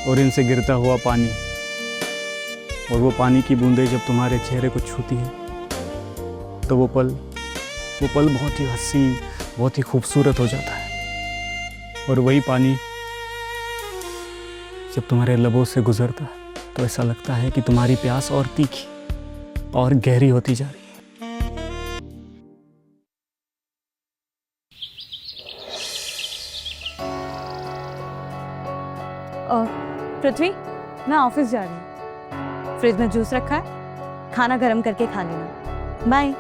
और इनसे गिरता हुआ पानी, और वो पानी की बूंदें जब तुम्हारे चेहरे को छूती है तो वो पल बहुत ही हसीन, बहुत ही खूबसूरत हो जाता है। और वही पानी जब तुम्हारे लबों से गुजरता है तो ऐसा लगता है कि तुम्हारी प्यास और तीखी और गहरी होती जा रही है। पृथ्वी, मैं ऑफिस जा रही हूँ। फ्रिज में जूस रखा है, खाना गर्म करके खा लेना। बाय।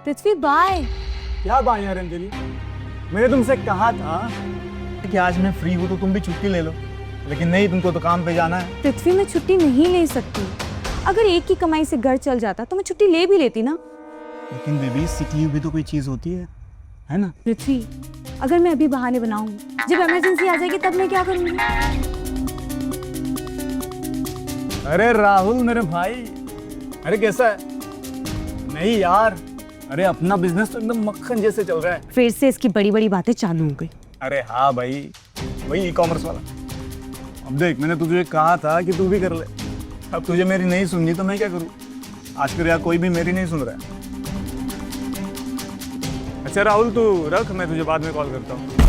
पृथ्वी बाय। क्या बाय यार अंजलि, मैंने तुमसे कहा था कि आज मैं फ्री हूँ तो तुम भी छुट्टी ले लो, लेकिन नहीं, तुमको तो काम पे जाना है। पृथ्वी, मैं छुट्टी नहीं ले सकती। अगर एक की कमाई से घर चल जाता तो मैं छुट्टी ले भी लेती ना। लेकिन बेबी, सिक लीव भी तो कोई चीज होती है ना? पृथ्वी, अगर मैं अभी बहाने बनाऊं, जब इमरजेंसी आ जाएगी तब मैं क्या करूंगी? अरे राहुल मेरे भाई, अरे कैसा है? नहीं यार, अरे अपना बिजनेस तो एकदम मक्खन जैसे चल रहा है। फिर से इसकी बड़ी बड़ी बातें चालू हो गई। अरे हाँ भाई, वही ई-कॉमर्स वाला। अब देख, मैंने तुझे कहा था कि तू भी कर ले, अब तुझे मेरी नहीं सुननी तो मैं क्या करूँ? आजकल यार कोई भी मेरी नहीं सुन रहा है। अच्छा राहुल, तू रख, मैं तुझे बाद में कॉल करता हूँ।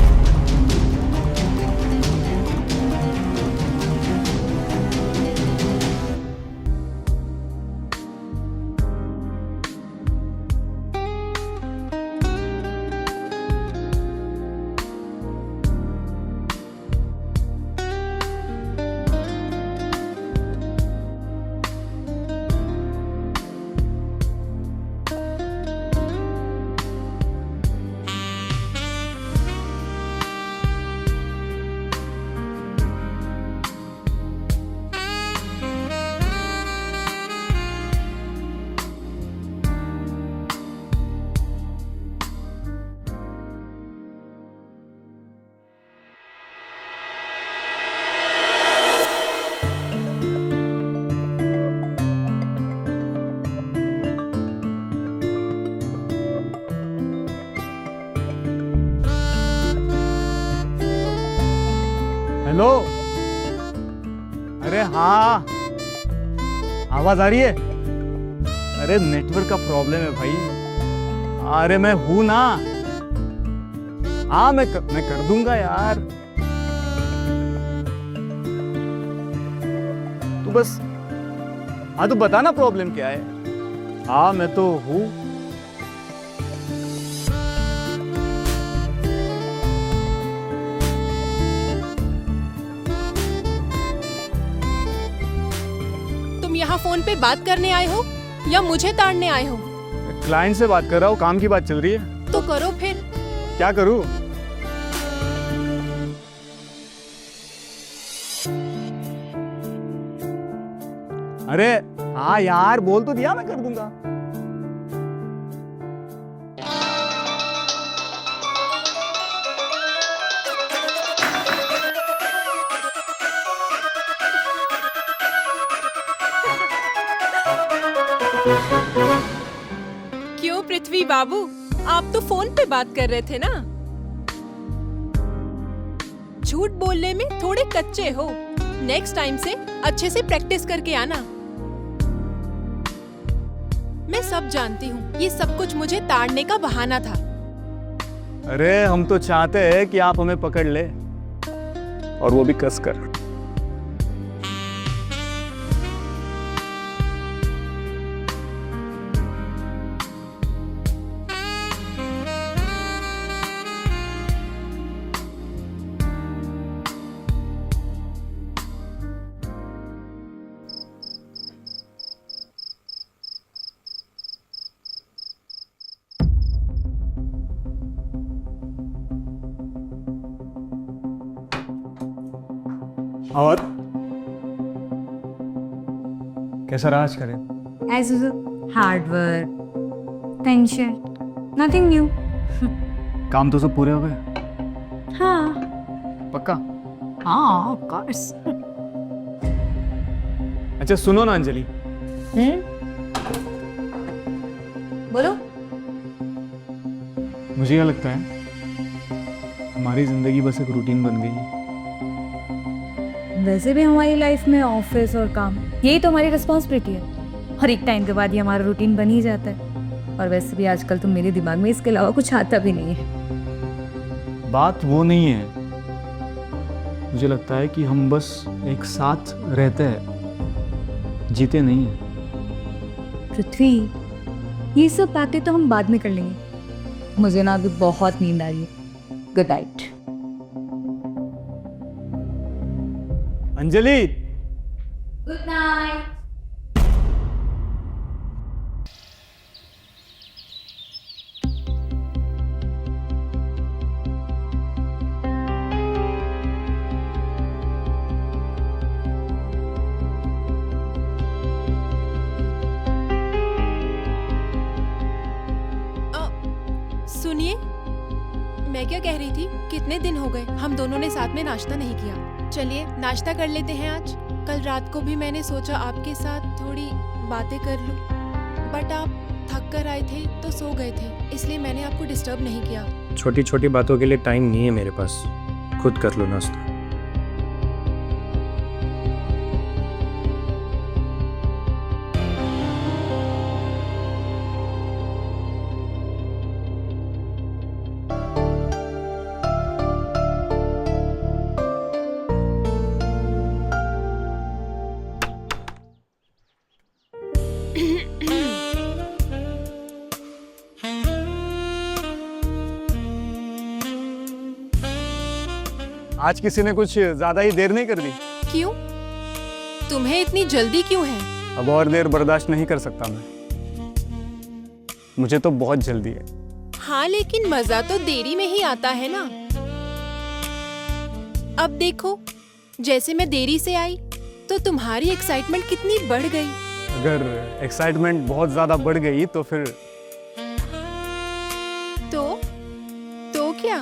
हेलो, अरे हाँ, आवाज आ रही है? अरे नेटवर्क का प्रॉब्लम है भाई। अरे मैं हूं ना। हाँ, मैं कर दूंगा यार। तू बस, हाँ तू बता ना प्रॉब्लम क्या है। हाँ मैं तो हूँ। यहाँ फोन पे बात करने आए हो या मुझे ताड़ने आए हो? क्लाइंट से बात कर रहा हूँ, काम की बात चल रही है। तो करो फिर। क्या करूँ? अरे हाँ यार, बोल तो दिया, मैं कर दूंगा। क्यों पृथ्वी बाबू, आप तो फोन पे बात कर रहे थे ना? झूठ बोलने में थोड़े कच्चे हो। नेक्स्ट टाइम से अच्छे से प्रैक्टिस करके आना। मैं सब जानती हूँ, ये सब कुछ मुझे ताड़ने का बहाना था। अरे हम तो चाहते हैं कि आप हमें पकड़ ले, और वो भी कस कर। और कैसा रहा आज का दिन? As usual, hard work, tension, nothing new. काम तो सब पूरे हो गए? हाँ पक्का? हाँ, of course. अच्छा सुनो ना अंजलि, बोलो। मुझे क्या लगता है, हमारी जिंदगी बस एक रूटीन बन गई है। वैसे भी हमारी लाइफ में ऑफिस और काम यही तो हमारी रिस्पॉन्सिबिलिटी है और एक टाइम के बाद ये हमारा रूटीन बन ही जाता है। और वैसे भी आजकल तो मेरे दिमाग में इसके अलावा कुछ आता भी नहीं है। बात वो नहीं है, मुझे लगता है कि हम बस एक साथ रहते हैं, जीते नहीं हैं। पृथ्वी, ये सब बातें तो हम बाद में कर लेंगे। मुझे ना अभी बहुत नींद आ रही है। Good night. Anjali, good night. सुनिए, मैं क्या कह रही थी, कितने दिन हो गए हम दोनों ने साथ में नाश्ता नहीं किया। चलिए नाश्ता कर लेते हैं आज। कल रात को भी मैंने सोचा आपके साथ थोड़ी बातें कर लूं, बट आप थक कर आए थे तो सो गए थे, इसलिए मैंने आपको डिस्टर्ब नहीं किया। छोटी छोटी बातों के लिए टाइम नहीं है मेरे पास, खुद कर लो नाश्ता। आज किसी ने कुछ ज्यादा ही देर नहीं कर दी? क्यों? तुम्हें इतनी जल्दी क्यों है? अब और देर बर्दाश्त नहीं कर सकता मैं, मुझे तो बहुत जल्दी है। हाँ, लेकिन मजा तो देरी में ही आता है ना। अब देखो, जैसे मैं देरी से आई तो तुम्हारी एक्साइटमेंट कितनी बढ़ गई। अगर एक्साइटमेंट बहुत ज्यादा बढ़ गई तो फिर तो क्या?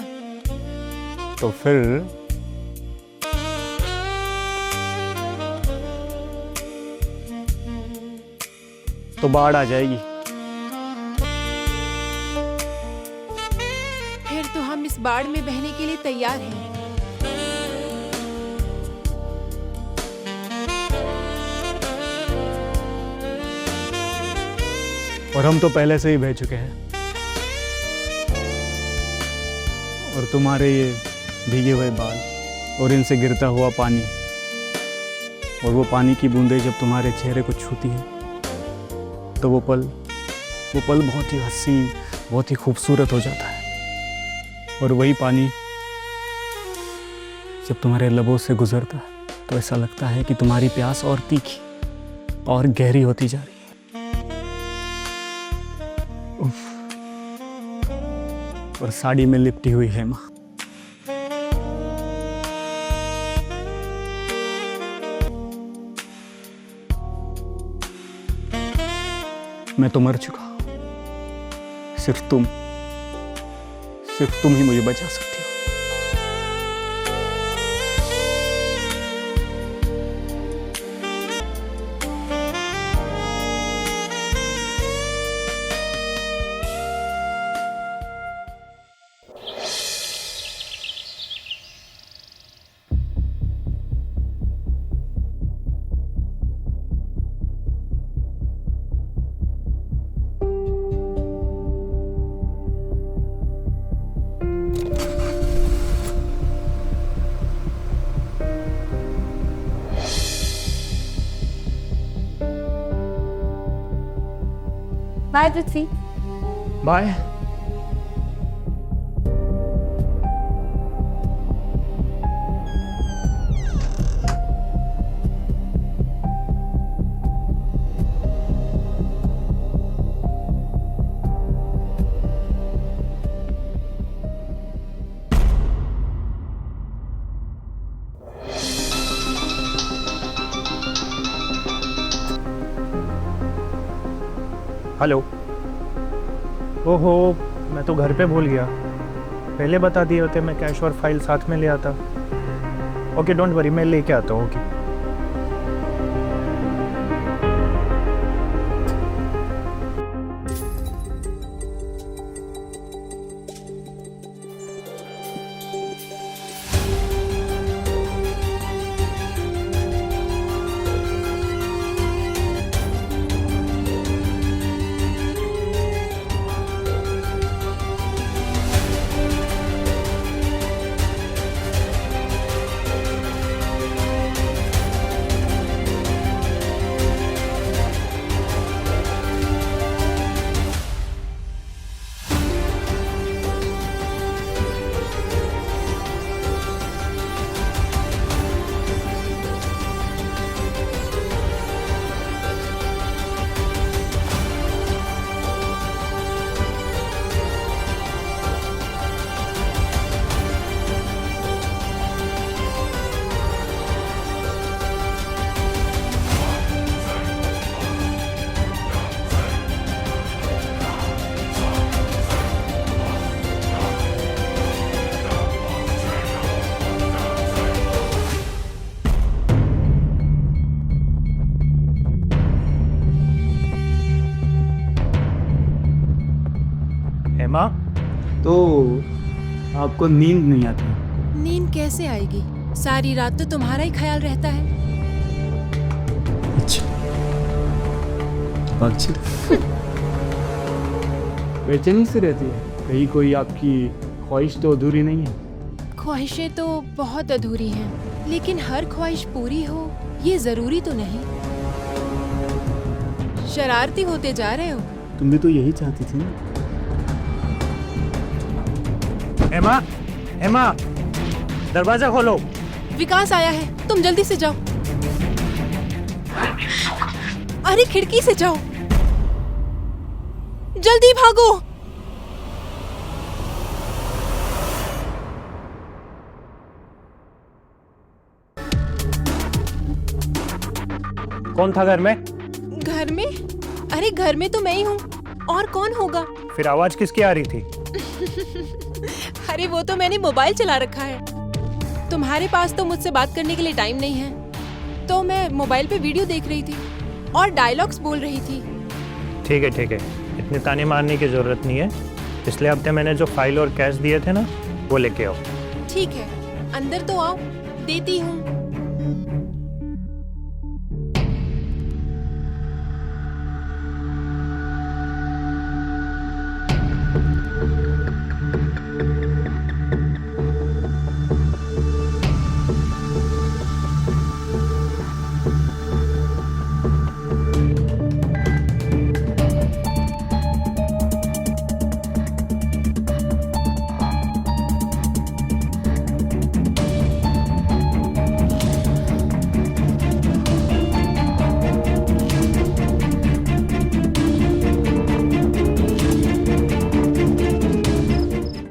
तो फिर तो बाढ़ आ जाएगी। फिर तो हम इस बाढ़ में बहने के लिए तैयार हैं। और हम तो पहले से ही बह चुके हैं। और तुम्हारे ये भीगे हुए बाल और इनसे गिरता हुआ पानी, और वो पानी की बूंदें जब तुम्हारे चेहरे को छूती है तो वो पल बहुत ही हसीन, बहुत ही खूबसूरत हो जाता है। और वही पानी जब तुम्हारे लबों से गुजरता है तो ऐसा लगता है कि तुम्हारी प्यास और तीखी और गहरी होती जा रही है। उफ। और साड़ी में लिपटी हुई है माँ। मैं तो मर चुका हूं, सिर्फ तुम ही मुझे बचा सकती हो। बाय पृथ्वी। बाय। हेलो। ओहो, मैं तो घर पे भूल गया। पहले बता दिए होते मैं कैश और फाइल साथ में ले आता। ओके, डोंट वरी, मैं लेके आता हूँ। ओके। आपको नींद नहीं आती? नींद कैसे आएगी? सारी रात तो तुम्हारा ही ख्याल रहता है। अच्छा, बेचैनी से रहती है? कहीं कोई आपकी ख्वाहिश तो अधूरी नहीं है? ख्वाहिशें तो बहुत अधूरी हैं, लेकिन हर ख्वाहिश पूरी हो ये जरूरी तो नहीं। शरारती होते जा रहे हो। तुम भी तो यही चाहती थी ना? हेमा, हेमा, दरवाजा खोलो। विकास आया है, तुम जल्दी से जाओ। अरे खिड़की से जाओ, जल्दी भागो। कौन था घर में? घर में? अरे घर में तो मैं ही हूँ, और कौन होगा? फिर आवाज किसकी आ रही थी? अरे वो तो मैंने मोबाइल चला रखा है। तुम्हारे पास तो मुझसे बात करने के लिए टाइम नहीं है, तो मैं मोबाइल पे वीडियो देख रही थी और डायलॉग्स बोल रही थी। ठीक है ठीक है, इतने ताने मारने की जरूरत नहीं है। पिछले हफ्ते मैंने जो फाइल और कैश दिए थे ना, वो लेके आओ। ठीक है, अंदर तो आओ, देती हूँ।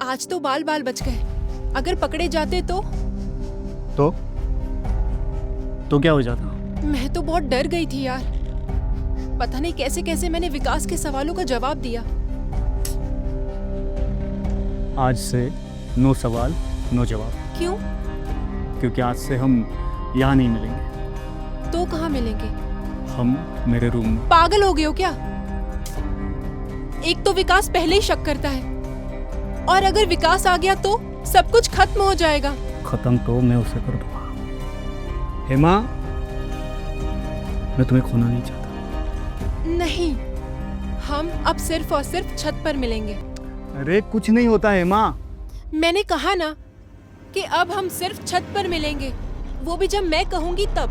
आज तो बाल बाल बच गए, अगर पकड़े जाते तो क्या हो जाता? मैं तो बहुत डर गई थी यार। पता नहीं कैसे कैसे मैंने विकास के सवालों का जवाब दिया। आज से नो सवाल नो जवाब, क्यों? क्योंकि आज से हम यहाँ नहीं मिलेंगे। तो कहाँ मिलेंगे? हम मेरे रूम में। पागल हो गए हो क्या? एक तो विकास पहले ही शक करता है, और अगर विकास आ गया तो सब कुछ खत्म हो जाएगा। खत्म तो मैं उसे कर दूंगा। हेमा, मैं तुम्हें खोना नहीं चाहता। नहीं, हम अब सिर्फ और सिर्फ छत पर मिलेंगे। अरे कुछ नहीं होता हेमा। मैंने कहा ना कि अब हम सिर्फ छत पर मिलेंगे, वो भी जब मैं कहूंगी तब।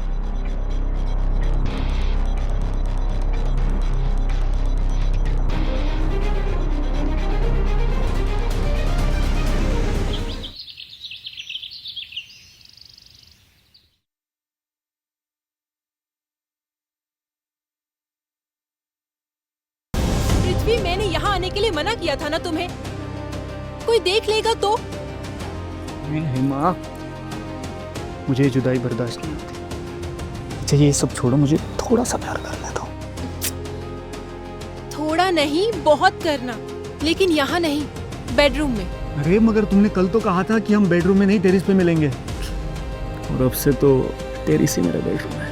पृथ्वी, मैंने यहाँ आने के लिए मना किया था ना तुम्हें। कोई देख लेगा तो? हेमा, मुझे जुदाई बर्दाश्त नहीं होती। अच्छा ये सब छोड़ो, मुझे थोड़ा सा प्यार करना दो। थोड़ा नहीं, बहुत करना, लेकिन यहाँ नहीं, बेडरूम में। अरे मगर तुमने कल तो कहा था कि हम बेडरूम में नहीं टेरिस पे मिलेंगे, और अब से तो टेरिस ही मेरा बेडरूम है।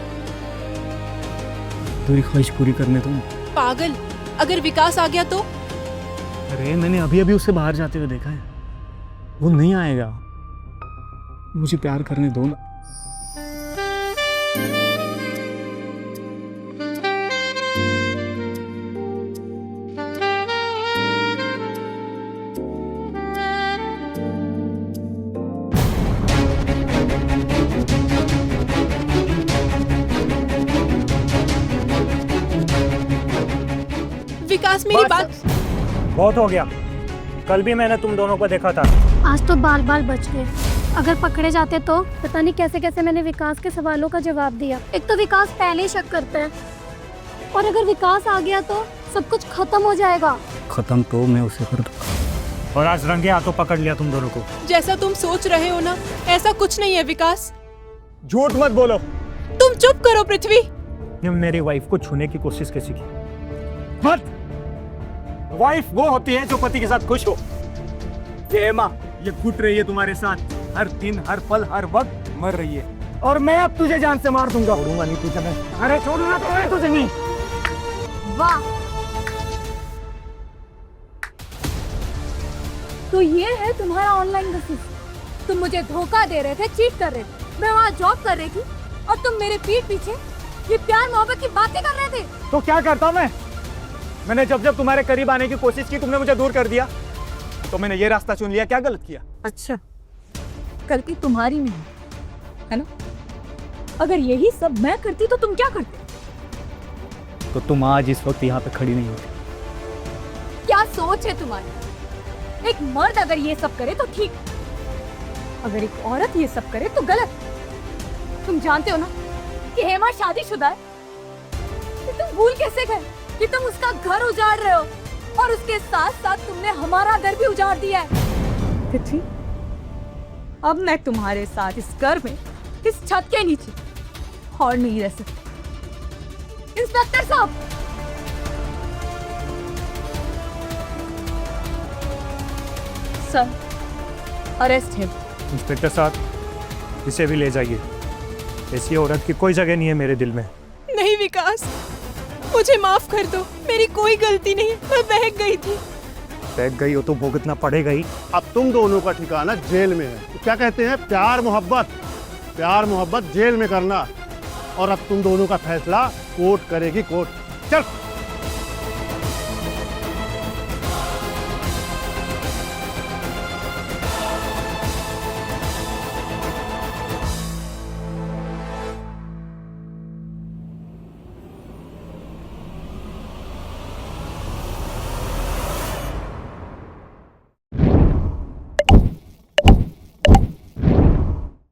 तेरी ख्वाहिश पूरी करने दो। पागल, अगर विकास आ गया तो? अरे मैंने अभी अभी उससे बाहर जाते हुए देखा है, वो नहीं आएगा। मुझे प्यार करने दो ना। विकास, मेरी बात। बहुत हो गया, कल भी मैंने तुम दोनों को देखा था। आज तो बाल बाल बच गए। अगर पकड़े जाते तो पता नहीं कैसे कैसे मैंने विकास के सवालों का जवाब दिया। एक तो विकास पहले ही शक करता है, और अगर विकास आ गया तो सब कुछ खत्म हो जाएगा। खत्म तो मैं उसे कर दूंगा। और आज रंगे हाथों पकड़ लिया तुम दोनों को। जैसा तुम सोच रहे हो ना, ऐसा कुछ नहीं है विकास। झूठ मत बोलो। तुम चुप करो पृथ्वी। तुम मेरी वाइफ को छूने की कोशिश कैसी की? मत। वाइफ वो होती है जो पति के साथ खुश हो। ये हेमा, ये घुट रही है तुम्हारे साथ, हर दिन हर पल हर वक्त मर रही है, और मैं अब तुझे जान से मार दूंगा। छोड़ूंगा नहीं तुझे मैं। अरे छोड़ूंगा तो मैं तुझे नहीं। वाह, तू तो ये है तुम्हारा ऑनलाइन बिजनेस। तुम मुझे धोखा दे रहे थे, चीट कर रहे थे, मैं वहाँ जॉब कर रही थी और तुम मेरे पीठ पीछे ये प्यार मोहब्बत की बातें कर रहे थे। तो क्या करता मैं? मैंने जब जब तुम्हारे करीब आने की कोशिश की तुमने मुझे दूर कर दिया, तो मैंने ये रास्ता चुन लिया। क्या गलत किया? अच्छा, गलती तुम्हारी नहीं है ना? अगर यही सब मैं करती तो तुम क्या करते? तो तुम आज इस वक्त यहाँ पे खड़ी नहीं होती। क्या सोच है तुम्हारी? एक मर्द अगर ये सब करे तो ठीक, अगर एक औरत ये सब करे तो गलत। तुम जानते हो ना कि हेमा शादीशुदा है। कि तुम भूल कैसे गए कि तुम उसका घर उजाड़ रहे हो और उसके साथ साथ तुमने हमारा घर भी उजाड़ दिया है। तिथि, अब मैं तुम्हारे साथ इस घर में, इस छत के नीचे और नहीं रह सकती। इंस्पेक्टर साहब, सर, अरेस्ट है। इंस्पेक्टर साहब, इसे भी ले जाइए। ऐसी औरत की कोई जगह नहीं है मेरे दिल में। नहीं विकास, मुझे माफ कर दो, मेरी कोई गलती नहीं, मैं बहक गई थी। बैठ गई हो तो भुगतना पड़ेगा ही। अब तुम दोनों का ठिकाना जेल में है। तो क्या कहते हैं, प्यार मोहब्बत, प्यार मोहब्बत जेल में करना। और अब तुम दोनों का फैसला कोर्ट करेगी, कोर्ट। चल।